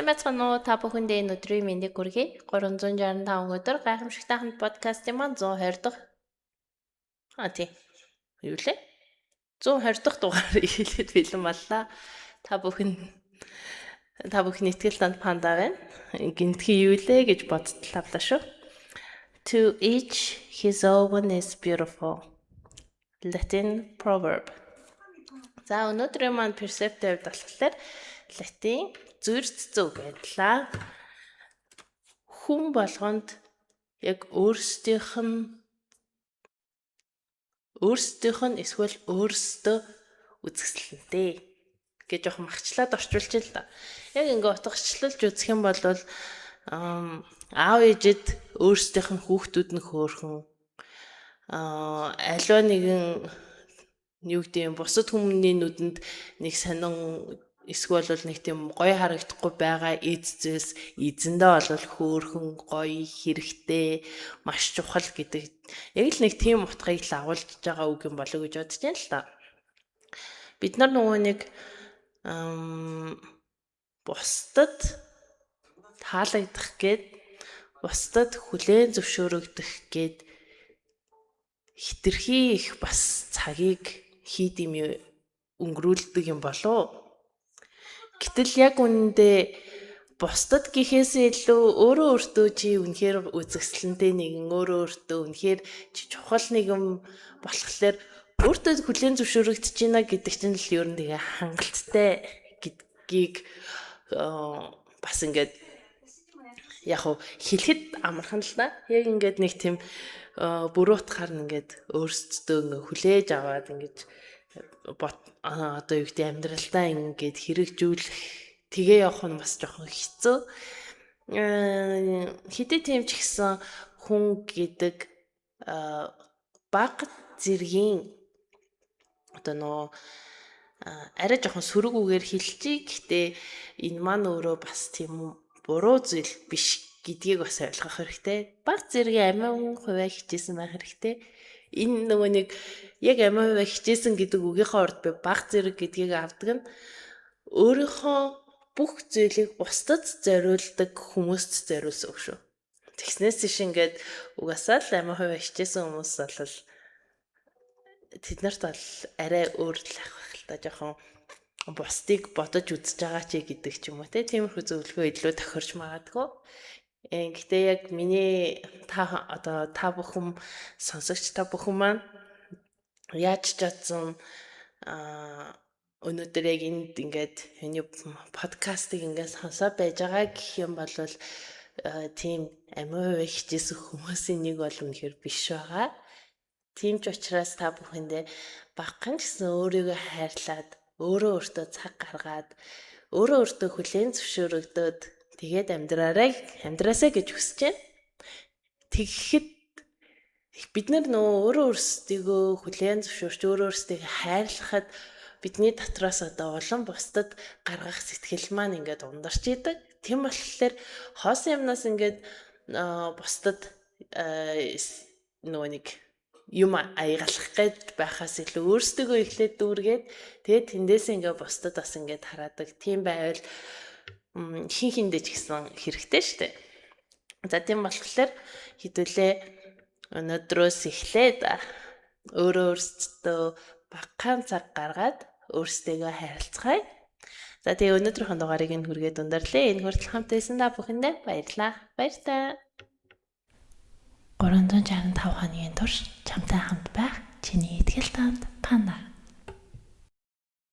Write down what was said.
Сайн байцгаана уу? Та бүхэндээ энэ өдрийн мэндийг хүргэе. 365 өдөр гайхамшигтай хамт подкастын маань 120 дахь тий. Юу лээ? 120 дахь дугаар ихлэхэд бэлэн боллоо. Та бүхний итгэл танд панда байна. Гинтгий юу лээ гэж бодтлаа шүү. To each his own is beautiful. Latin proverb. За өнөөдрийн маань perceptive болохоор Латин зүрццүү гэдлаа. Хүн болгонд яг өөрсдийнх нь эсвэл өөрсдөө үзэсгэлэнтэй гэж жоох махчлаад орчуулж л да. Яг ингээ утгачлалж үзэх юм бол аав ээжид өөрсдийнх нь хүүхдүүд нь хөөрхөн аливаа нэгэн юу гэдэг юм бусад хүмүүний нүдэнд нэг сонин эсвэл нэг тийм гоё харагдахгүй байгаа эзэс эзэндээ бол хөөрхөн гоё хэрэгтэй маш чухал гэдэг яг л нэг тийм утгыг л агуулж байгаа үг юм болоо гэж бодож байна л да. Бид нар нөгөө нэг бусдад таалагдах гээд бусдад хүлээн зөвшөөрөгдөх гээд хитрхи их бас цагийг хийд юм өнгөрүүлдэг юм болоо. Гэтэл яг үнэндээ бусдад гэхээсээ илүү өөртөө чи үнэхээр үзэсгэлэнтэй нэгэн өөртөө үнэхээр чи чухал нэгэн болохоор өөртөө хүлээн зөвшөөрөгдөж байна гэдэг чинь л ер нь тэгээ хангалттай гэдгийг бас ингээд яг хөө хэлэхэд амархан л да. Яг ингээд нэг тийм буруудахаар ингээд өөрсдөө ингээ хүлээж аваад ингээд одоо юу гэдэг амьдралдаа ингээд хэрэгжүүлэх тэгээ явах нь бас жоохон хэцүү. Хэдий тийм ч гэсэн хүн гэдэг бага зэргийн одоо нөө арай жоохон сөрөг үгээр хэлчихье. Гэхдээ энэ маань өөрөө бас тийм буруу зүйл биш гэдгийг бас ойлгох хэрэгтэй. Бага зэргийн амин хувиа хичээсэн байх хэрэгтэй. Энэ нөгөө нэг яг амин хувиа хичээсэн гэдэг үгийнхээ урд би бага зэрэг гэдгийг авдаг нь өөрийнхөө бүх зүйлийг бусдад зориулдаг хүмүүст зориулсан үг шүү. Тэгснээс тийш ингээд угаасаа л амин хувиа хичээсэн хүмүүс бол тэднэрт бол арай өөр л авах л та жоохон бусдыг бодож үзэж байгаа чи гэдэг ч юм уу тиймэрхүү зөвлөгөө илүү тохирч магадгүй. Гэхдээ яг миний та бүхэн сонсогч та бүхэн маань яаж ч чадсан өнөөдөр яг энд ингээд энэ подкастыг ингээд сонсоод байж байгаа гэх юм бол тийм амин хувиа хичээсэн хүмүүсийн нэг бол үнэхээр биш байгаа. Тийм ч учраас та бүхэндээ багхан гэсэн өөрийгөө хайрлаад өөртөө цаг гаргаад өөртөө хүлээн зөвшөөрөгдөөд тэгээд амьдраасаа гэж хүсэж байна. Тэгэхэд бид нар нөгөө өөрсдийгөө хүлээн зөвшөөрч өөрсдийг хайрлахад бидний дотроос одоо улам бусдад гаргах сэтгэл маань ингээд ундарч идэг. Тийм болохоор хоосон юмнаас ингээд бусдад нөгөө нэг юм аягалах гээд байхаас илүү өөрсдөө эхлээд дүүргээд тэгээд тэндээс ингээд бусдад бас ингээд хараадаг. Тийм байвал хин хиндэ ч гэсэн хэрэгтэй штэ. За тийм болохоор хэдүүлээ өнөөдрөөс эхлээд өөртөө багахан цаг гаргаад өөрсдөө харилцгаая. За тэгээ өнөөдрийнхөө дугаарыг нь хүргээд өндөрлөө. Энэ хүртэл хамт байсан та бүхэндээ баярлалаа. Баяртай. 365 хоногийн турш чамтай хамт байх чиний итгэл танд панда.